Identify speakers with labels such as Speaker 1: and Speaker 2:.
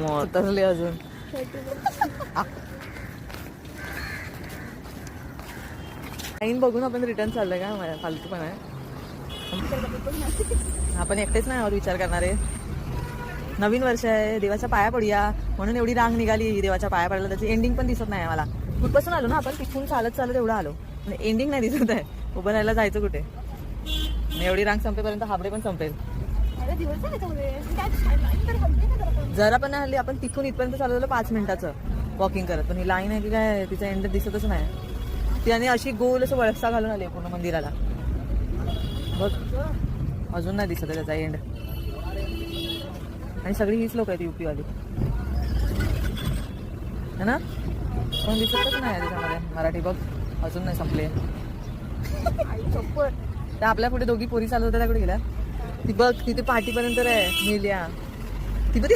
Speaker 1: तरले अजून लाईन बघून आपण रिटर्न चाललोय का माझ्या फालतू पण आहे. आपण एकटेच नाही आहोत विचार करणारे. नवीन वर्ष आहे, देवाच्या पाया पडूया म्हणून एवढी रांग निघाली. देवाच्या पाया पडला त्याची एंडिंग पण दिसत नाही मला. कुठपासून आलो ना आपण, तिथून चालत चालत एवढं आलो, एंडिंग नाही दिसत आहे. उभं राहायला जायचं कुठे. एवढी रांग संपेपर्यंत हाबडे पण संपेल. जरा पण नाही हल्ली. आपण तिथून इथपर्यंत चालू झालं 5 मिनिटाचं वॉकिंग करत, पण ही लाईन आहे की काय तिचा एंड दिसतच नाही. त्याने अशी गोल असं वळसा घालून आली पूर्ण मंदिराला. बघ अजून नाही दिसत त्याचा एंड. आणि सगळी हीच लोक आहेत UP वाली है ना. कोण दिसतच नाही त्याच्यामध्ये मराठी. बघ अजून नाही संपले. त्या आपल्या पुढे दोघी पोरी चालत होत्या, त्या कुठे गेल्या. ती बघ तिथे पाठीपर्यंत आहे मेल्या. ती बघ